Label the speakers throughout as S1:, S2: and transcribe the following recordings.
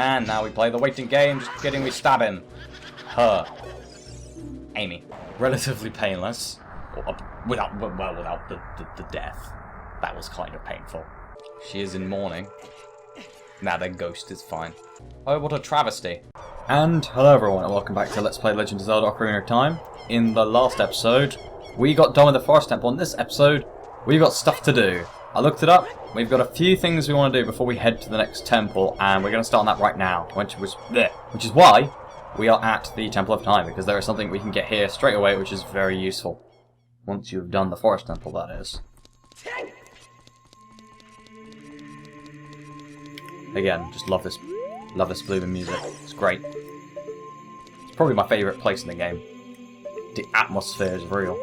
S1: And now we play the waiting game. Just kidding, we stab him. Her. Amy. Relatively painless. Without the death. That was kind of painful. She is in mourning. Now their ghost is fine. Oh, what a travesty. And hello everyone, and welcome back to Let's Play Legend of Zelda Ocarina of Time. In the last episode, we got done with the Forest Temple. In this episode, we've got stuff to do. I looked it up. We've got a few things we want to do before we head to the next temple, and we're going to start on that right now. Which is why we are at the Temple of Time, because there is something we can get here straight away, which is very useful. Once you've done the Forest Temple, that is. Again, just love this blooming music. It's great. It's probably my favourite place in the game. The atmosphere is real.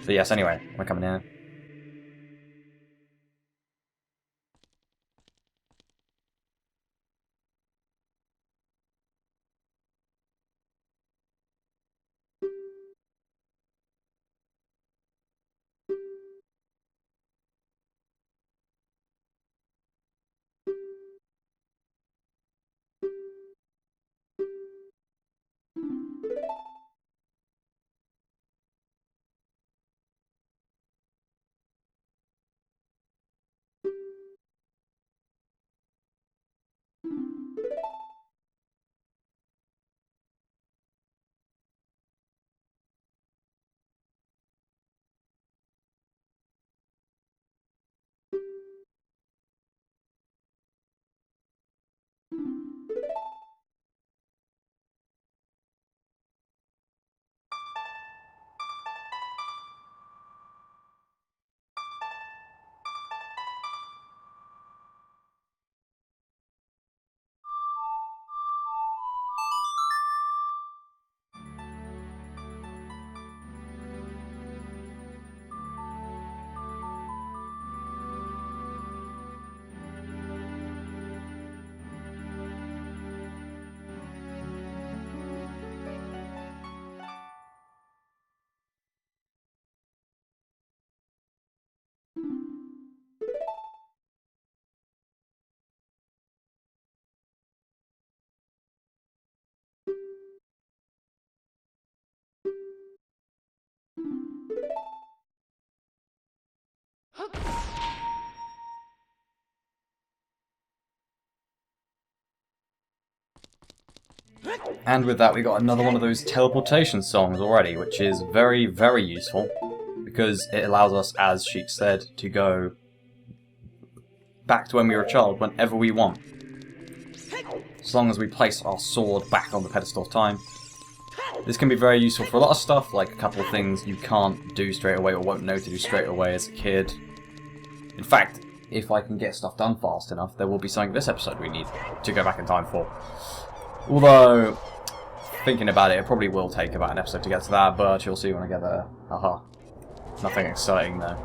S1: But yes, anyway, we're coming in. And with that, we got another one of those teleportation songs already, which is very, very useful, because it allows us, as Sheik said, to go back to when we were a child whenever we want. As long as we place our sword back on the pedestal of time. This can be very useful for a lot of stuff, like a couple of things you can't do straight away or won't know to do straight away as a kid. In fact, if I can get stuff done fast enough, there will be something this episode we need to go back in time for. Although, thinking about it, it probably will take about an episode to get to that, but you'll see when I get there. Haha. Nothing exciting though.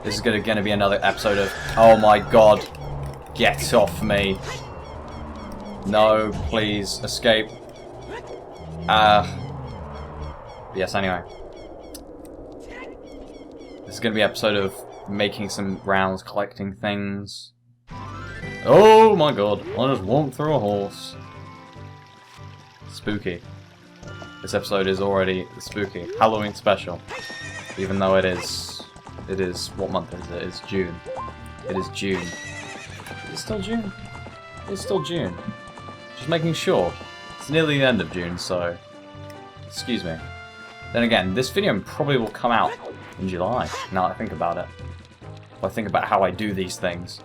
S1: This is going to be another episode of, oh my god, get off me. No, please, escape. Yes, anyway. This is going to be an episode of making some rounds, collecting things. Oh my god, I just walked through a horse. Spooky. This episode is already spooky. Halloween special. Even though it is, what month is it? It's June. It is June. Is it still June? It's still June. Just making sure. It's nearly the end of June, so excuse me. Then again, this video probably will come out in July, now that I think about it. If I think about how I do these things.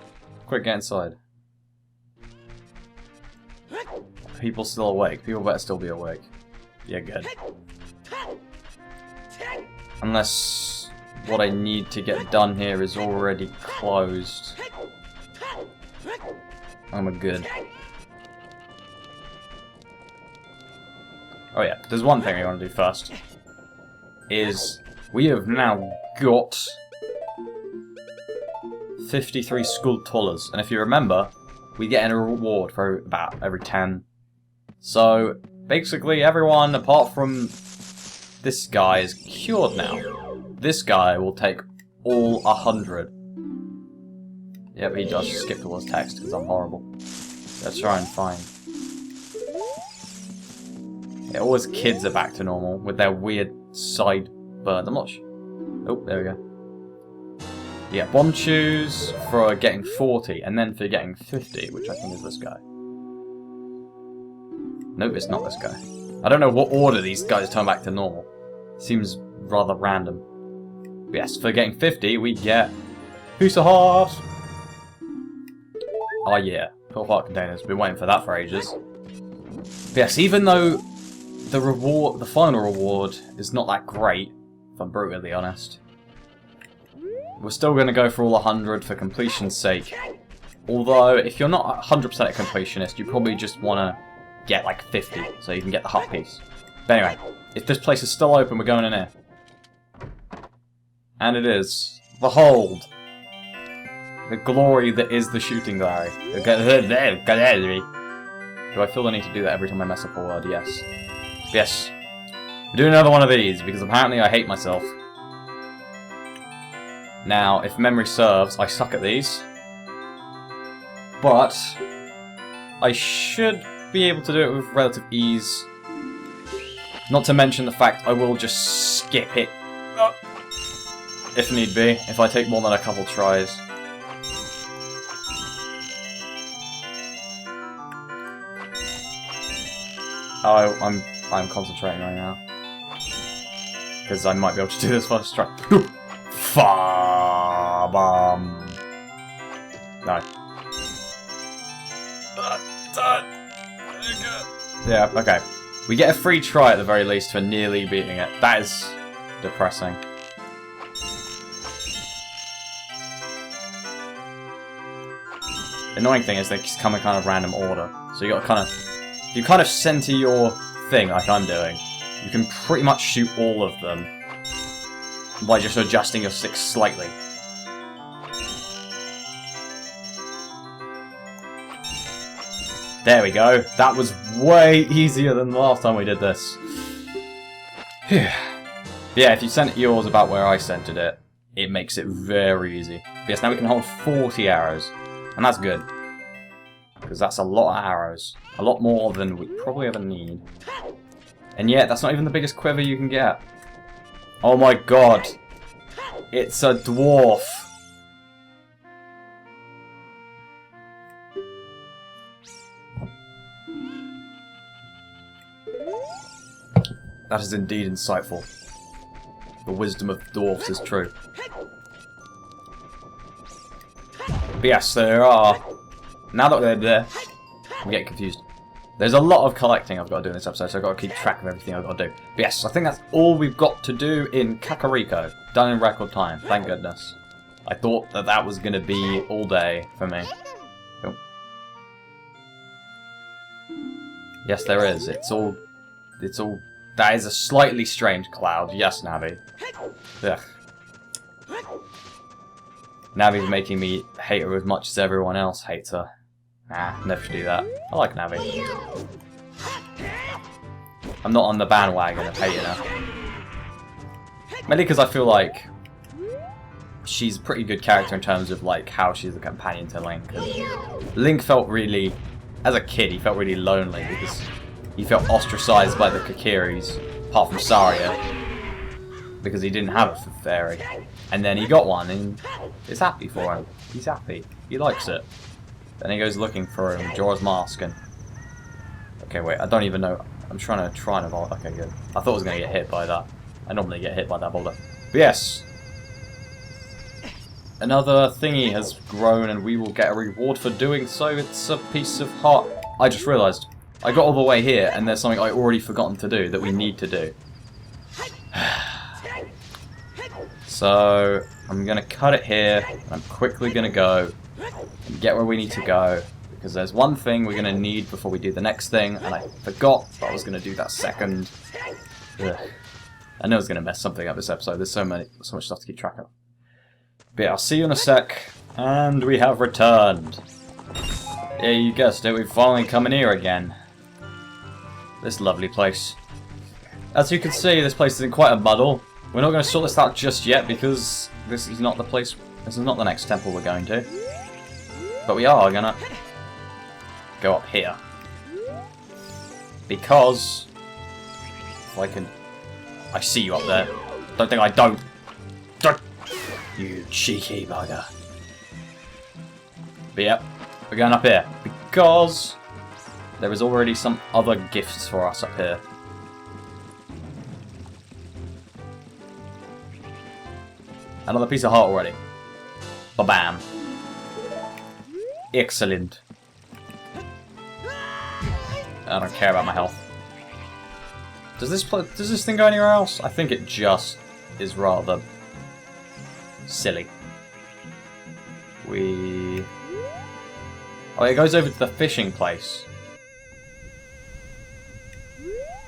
S1: Quick, get inside. People still awake. People better still be awake. Yeah, good. Unless what I need to get done here is already closed. I'm good. Oh yeah, there's one thing we want to do first. Is we have now got 53 Skulltulas, and if you remember, we get a reward for about every 10. So basically everyone apart from this guy is cured now. This guy will take all 100. Yep, he does skip towards text because I'm horrible. Let's try and find. Yeah, always kids are back to normal with their weird sideburns. I'm not sure. Oh, there we go. Yeah, bomb shoes for getting 40, and then for getting 50, which I think is this guy. Nope, it's not this guy. I don't know what order these guys turn back to normal. Seems rather random. But yes, for getting 50, we get Piece of Heart. Oh yeah, Piece of Heart containers. Been waiting for that for ages. But yes, even though the final reward is not that great, if I'm brutally honest, we're still going to go for all 100 for completion's sake. Although, if you're not 100% a completionist, you probably just want to get like 50, so you can get the hut piece. But anyway, if this place is still open, we're going in here. And it is. Behold! The glory that is the shooting gallery. Do I feel the need to do that every time I mess up a word? Yes. Yes. We're doing another one of these, because apparently I hate myself. Now, if memory serves, I suck at these. But I should be able to do it with relative ease. Not to mention the fact I will just skip it. If need be, if I take more than a couple tries. Oh, I'm concentrating right now. Because I might be able to do this first try. Fa-bum. No. Yeah, okay. We get a free try at the very least for nearly beating it. That is depressing. The annoying thing is they just come in kind of random order. So you got to kind of... If you kind of center your thing like I'm doing, you can pretty much shoot all of them by just adjusting your sticks slightly. There we go. That was way easier than the last time we did this. Yeah, if you center yours about where I centered it, it makes it very easy. But yes, now we can hold 40 arrows. And that's good. Because that's a lot of arrows. A lot more than we probably ever need. And yet, that's not even the biggest quiver you can get. Oh my god. It's a dwarf. That is indeed insightful. The wisdom of dwarfs is true. But yes, there are... Now that they're there, I'm getting confused. There's a lot of collecting I've got to do in this episode, so I've got to keep track of everything I've got to do. But yes, I think that's all we've got to do in Kakariko. Done in record time, thank goodness. I thought that that was going to be all day for me. Cool. Yes, there is. It's all... That is a slightly strange cloud. Yes, Navi. Ugh. Navi's making me hate her as much as everyone else hates her. Nah, never should do that. I like Navi. I'm not on the bandwagon of hating her. Mainly because I feel like she's a pretty good character in terms of like how she's a companion to Link. Link felt really, as a kid, he felt really lonely because he felt ostracized by the Kakiris, apart from Saria, because he didn't have a fairy. And then he got one, and it's happy for him. He's happy. He likes it. Then he goes looking for him, Jorah's mask, and... Okay, wait, I don't even know. I'm trying to evolve. Okay, good. I thought I was going to get hit by that. I normally get hit by that boulder. But yes! Another thingy has grown, and we will get a reward for doing so. It's a piece of heart. I just realised. I got all the way here, and there's something I already forgotten to do that we need to do. So, I'm going to cut it here, and I'm quickly going to go and get where we need to go, because there's one thing we're going to need before we do the next thing, and I forgot that I was going to do that second. Ugh. I know I was going to mess something up this episode, there's so much stuff to keep track of. But yeah, I'll see you in a sec, and we have returned. Yeah, you guessed it, we've finally come in here again. This lovely place. As you can see, this place is in quite a muddle. We're not going to sort this out just yet because this is not the place. This is not the next temple we're going to. But we are gonna. go up here. Because if I can... I see you up there. Don't think I don't. Don't! You cheeky bugger. But yep, we're going up here. Because there is already some other gifts for us up here. Another piece of heart already. Ba-bam. Excellent. I don't care about my health. Does this thing go anywhere else? I think it just is rather silly. Oh, it goes over to the fishing place.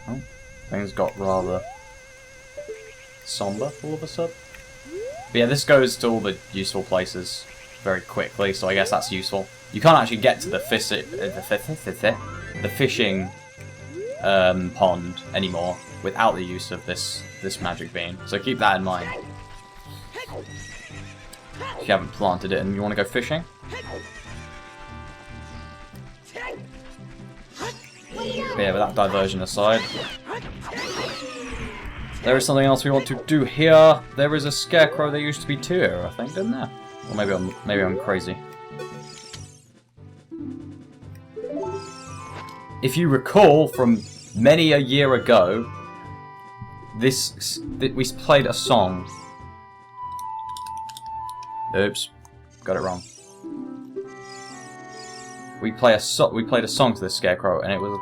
S1: Oh, things got rather somber all of a sudden. But yeah, this goes to all the useful places very quickly, so I guess that's useful. You can't actually get to the fishing pond anymore without the use of this magic bean, so keep that in mind. If you haven't planted it and you want to go fishing. But yeah, with that diversion aside, there is something else we want to do here. There is a scarecrow. There used to be 2 here, I think, didn't there? Or maybe I'm crazy. If you recall from many a year ago, we played a song. Oops, got it wrong. We played a song to this scarecrow, and it was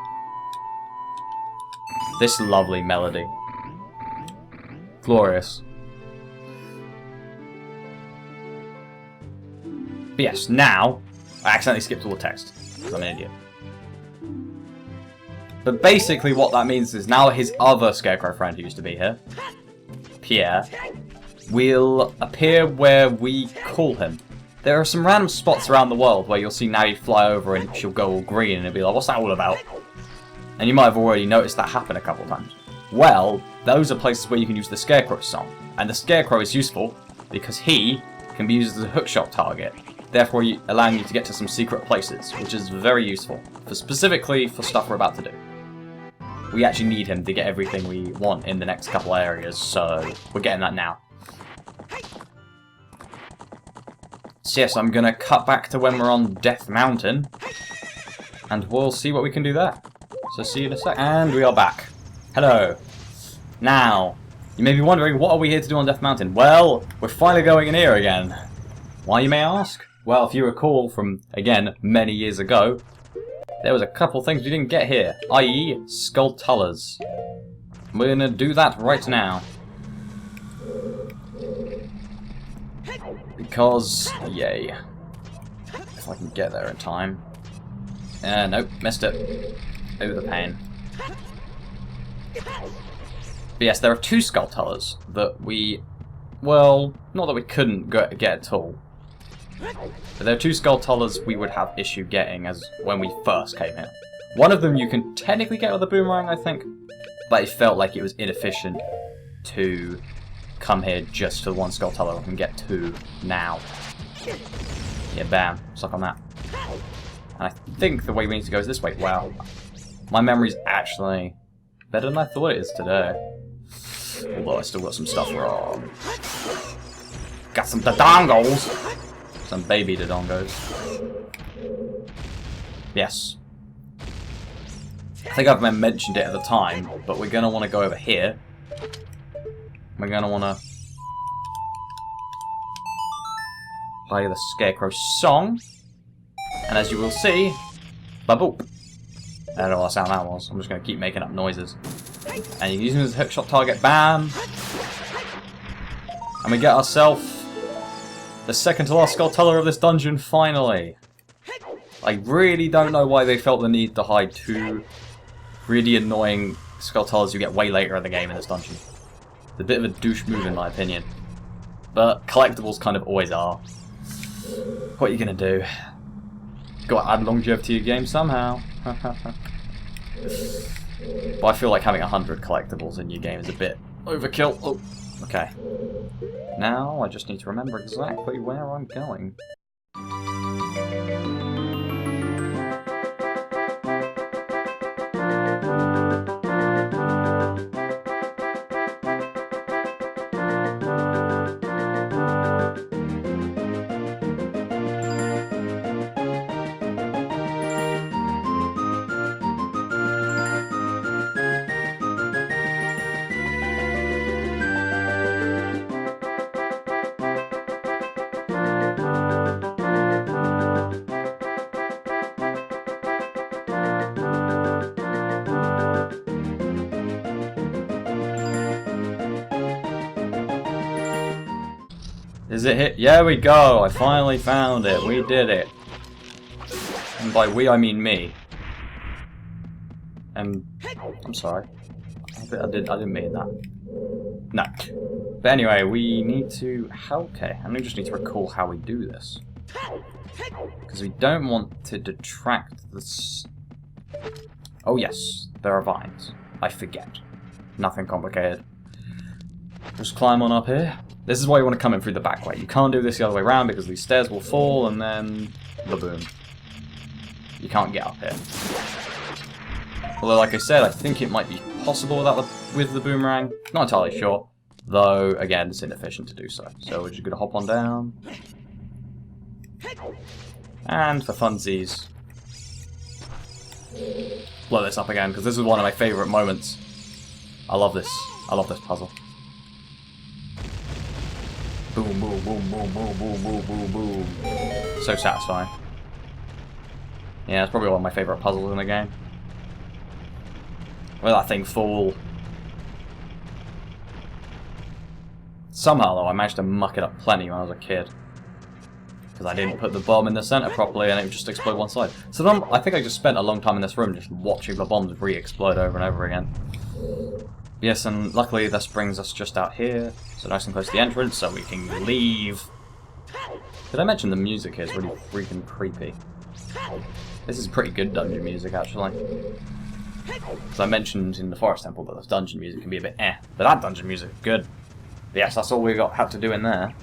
S1: this lovely melody. Glorious. But yes, now I accidentally skipped all the text. I'm an idiot. But basically what that means is now his other scarecrow friend who used to be here, Pierre, will appear where we call him. There are some random spots around the world where you'll see Navi fly over and she'll go all green and it'll be like, what's that all about? And you might have already noticed that happen a couple of times. Well, those are places where you can use the Scarecrow song. And the Scarecrow is useful because he can be used as a hookshot target, therefore allowing you to get to some secret places, which is very useful, specifically for stuff we're about to do. We actually need him to get everything we want in the next couple areas, so we're getting that now. So yes, I'm going to cut back to when we're on Death Mountain, and we'll see what we can do there. So see you in a sec. And we are back. Hello. Now, you may be wondering, what are we here to do on Death Mountain? Well, we're finally going in here again. Why, you may ask? Well, if you recall from, again, many years ago, there was a couple things we didn't get here, i.e. Skulltulas. We're going to do that right now. Because, yay. If I can get there in time. Nope, missed it. Oh, the pain. But yes, there are 2 Skulltulas that we... Well, not that we couldn't get at all. But there are 2 Skulltulas we would have issue getting as when we first came here. One of them you can technically get with a boomerang, I think. But it felt like it was inefficient to come here just for 1 Skulltula. I can get 2 now. Yeah, bam. Suck on that. And I think the way we need to go is this way. Wow. My memory's actually better than I thought it is today. Although I still got some stuff wrong. Got some dodongos! Some baby dodongos. Yes. I think I've mentioned it at the time, but we're going to want to go over here. We're going to want to play the Scarecrow song. And as you will see, ba-boop. I don't know what sound that was. I'm just going to keep making up noises. And you can use him as a hookshot target. Bam! And we get ourselves the second to last Skulltula of this dungeon, finally. I really don't know why they felt the need to hide 2 really annoying Skulltulas you get way later in the game in this dungeon. It's a bit of a douche move in my opinion. But collectibles kind of always are. What are you going to do? Got to add longevity to your game somehow. But I feel like having 100 collectibles in your game is a bit overkill. Oh, okay. Now I just need to remember exactly where I'm going. Is it hit? Yeah, we go! I finally found it. We did it. And by we, I mean me. And I'm sorry. I didn't mean that. No. But anyway, we need to... Okay, and we just need to recall how we do this. Because we don't want to detract this... Oh yes, there are vines. I forget. Nothing complicated. Just climb on up here. This is why you want to come in through the back way. You can't do this the other way around because these stairs will fall and then... Ba-boom. You can't get up here. Although, like I said, I think it might be possible with the boomerang. Not entirely sure. Though, again, it's inefficient to do so. So we're just going to hop on down. And for funsies, blow this up again, because this is one of my favourite moments. I love this. I love this puzzle. Boom, boom, boom, boom, boom, boom, boom, boom, boom. So satisfying. Yeah, it's probably one of my favourite puzzles in the game. Where that thing fall. Somehow, though, I managed to muck it up plenty when I was a kid. Because I didn't put the bomb in the centre properly and it would just explode one side. So then, I think I just spent a long time in this room just watching the bombs re-explode over and over again. Yes, and luckily this brings us just out here. So nice and close to the entrance, so we can leave. Did I mention the music here is really freaking creepy? This is pretty good dungeon music, actually. Because I mentioned in the Forest Temple that the dungeon music can be a bit eh. But that dungeon music is good. But yes, that's all we had to do in there.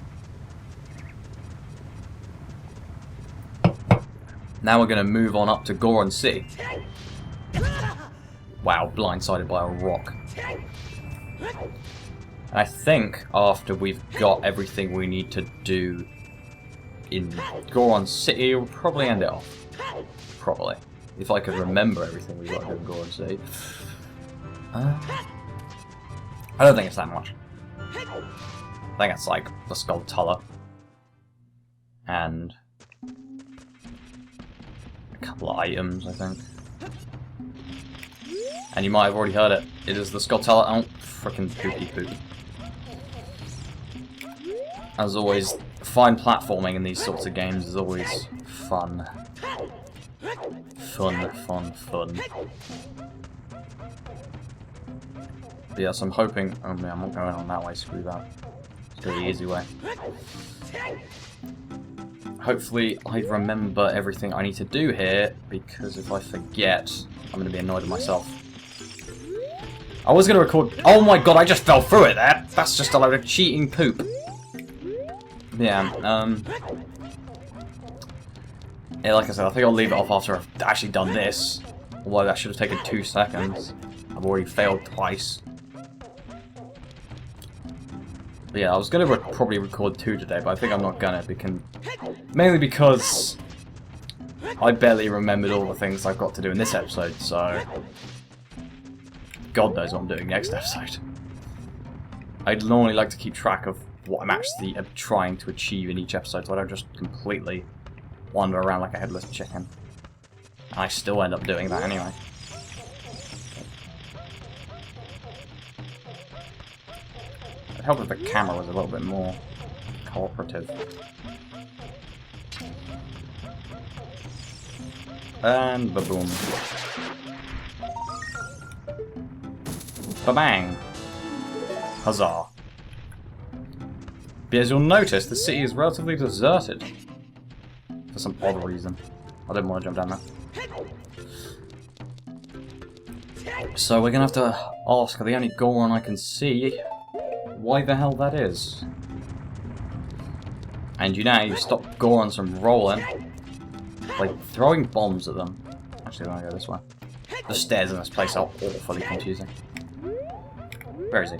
S1: Now we're going to move on up to Goron City. Wow, blindsided by a rock. And I think after we've got everything we need to do in Goron City, we'll probably end it off. Probably. If I could remember everything we've got to do in Goron City. I don't think it's that much. I think it's like the Skull Tuller. And a couple of items, I think. And you might have already heard it. It is the Skull Tuller. Oh, frickin' poopy poop. As always, fine platforming in these sorts of games is always fun. Fun, fun, fun. But yes, I'm hoping... Oh man, I'm not going on that way, screw that. Let's go the easy way. Hopefully I remember everything I need to do here, because if I forget, I'm going to be annoyed with myself. I was going to record... Oh my god, I just fell through it there! That's just a load of cheating poop. Yeah, yeah, like I said, I think I'll leave it off after I've actually done this. Although that should have taken 2 seconds. I've already failed twice. But yeah, I was going to probably record 2 today, but I think I'm not going to. Mainly because I barely remembered all the things I've got to do in this episode, so... God knows what I'm doing next episode. I'd normally like to keep track of what I'm actually trying to achieve in each episode, so I don't just completely wander around like a headless chicken. And I still end up doing that anyway. It'd help if the camera was a little bit more cooperative. And ba-boom. Ba-bang! Huzzah. But as you'll notice, the city is relatively deserted. For some odd reason. I didn't want to jump down there. So we're going to have to ask the only Goron I can see why the hell that is. And you know, you stop Gorons from rolling by throwing bombs at them. Actually, I'm going to go this way. The stairs in this place are awfully confusing. Where is he?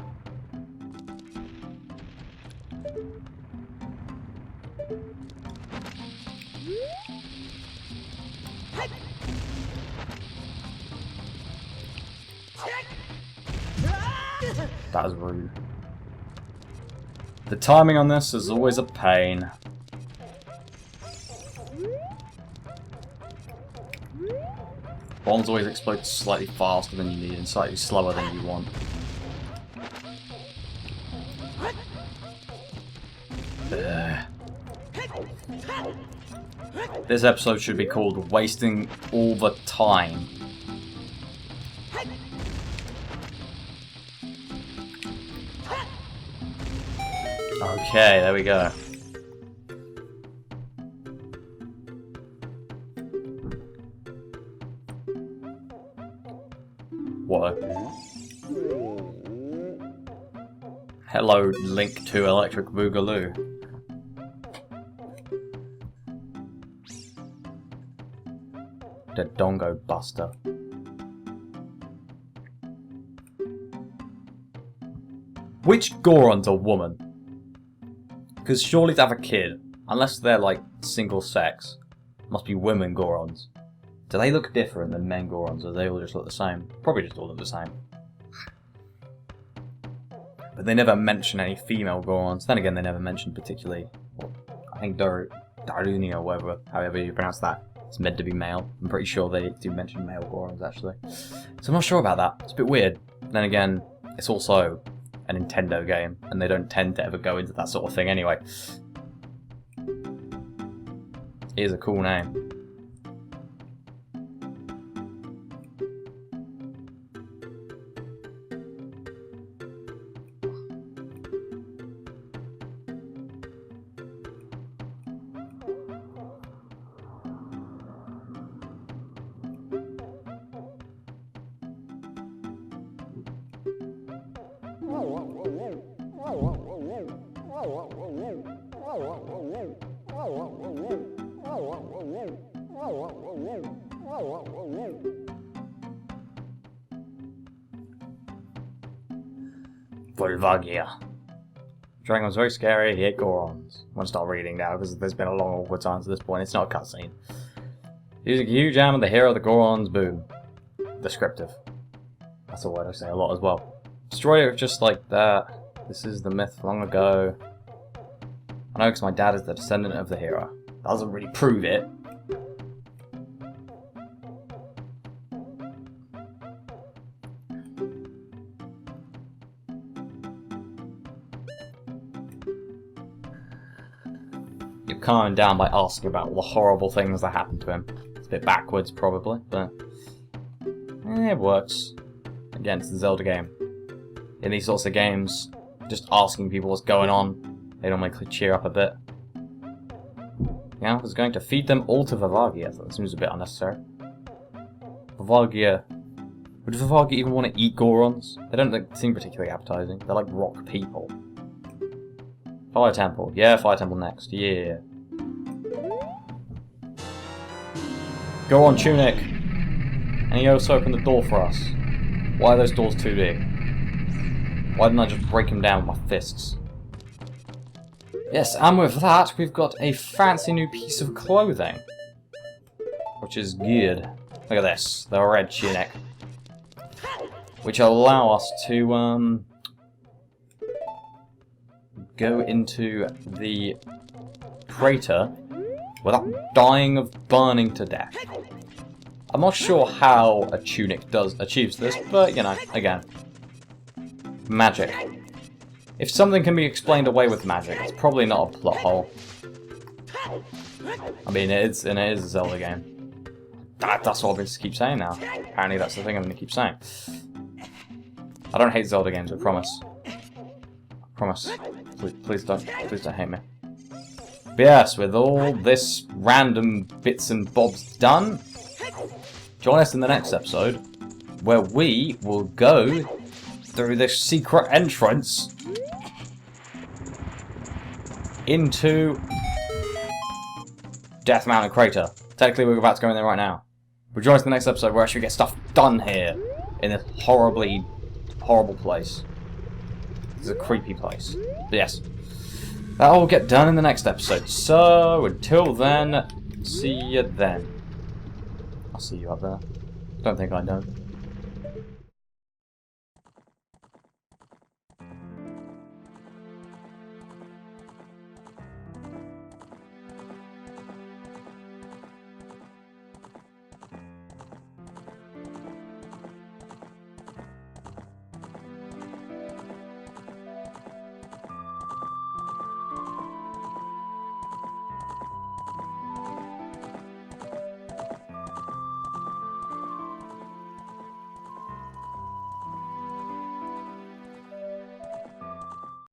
S1: That was rude. The timing on this is always a pain. Bombs always explode slightly faster than you need and slightly slower than you want. This episode should be called Wasting All the Time. Okay, there we go. What? Hello, Link to Electric Boogaloo. The Dongo Buster. Which Goron's a woman? Because surely to have a kid, unless they're like single sex, must be women Gorons. Do they look different than men Gorons, or do they all just look the same? Probably just all look the same. But they never mention any female Gorons. Then again, they never mention particularly, well, I think Daruni or whatever, however you pronounce that. It's meant to be male. I'm pretty sure they do mention male Gorons, actually. So I'm not sure about that. It's a bit weird. Then again, it's also a Nintendo game, and they don't tend to ever go into that sort of thing anyway. It is a cool name. Volvagia. Dragon's very scary, he ate Gorons. I'm gonna start reading now because there's been a long awkward time to this point. It's not a cutscene. Using a huge hammer, the hero of the Gorons, boom. Descriptive. That's a word I say a lot as well. Destroy it just like that. This is the myth long ago. I know because my dad is the descendant of the hero. That doesn't really prove it. You're calming down by asking about all the horrible things that happened to him. It's a bit backwards, probably, but it works. Again, it's the Zelda game. In these sorts of games, just asking people what's going on, they normally cheer up a bit. Yeah, I was going to feed them all to Volvagia. That seems a bit unnecessary. Volvagia. Would Volvagia even want to eat Gorons? They don't seem particularly appetizing. They're like rock people. Fire Temple. Yeah, Fire Temple next. Yeah. Go on, Tunic! And you also open the door for us. Why are those doors too big? Why didn't I just break them down with my fists? Yes, and with that, we've got a fancy new piece of clothing. Which is good. Look at this, the red tunic. Which allow us to, go into the crater without dying of burning to death. I'm not sure how a tunic achieves this, but, you know, again. Magic. If something can be explained away with magic, it's probably not a plot hole. I mean, it is a Zelda game. That's what I'm going to keep saying now. Apparently that's the thing I'm going to keep saying. I don't hate Zelda games, I promise. I promise. Please don't hate me. But yes, with all this random bits and bobs done, join us in the next episode, where we will go through this secret entrance into Death Mountain Crater. Technically, we're about to go in there right now. But join us in the next episode where I actually get stuff done here in this horribly horrible place. It's a creepy place. But yes, that will get done in the next episode. So until then, see you then. I'll see you up there. Don't think I don't.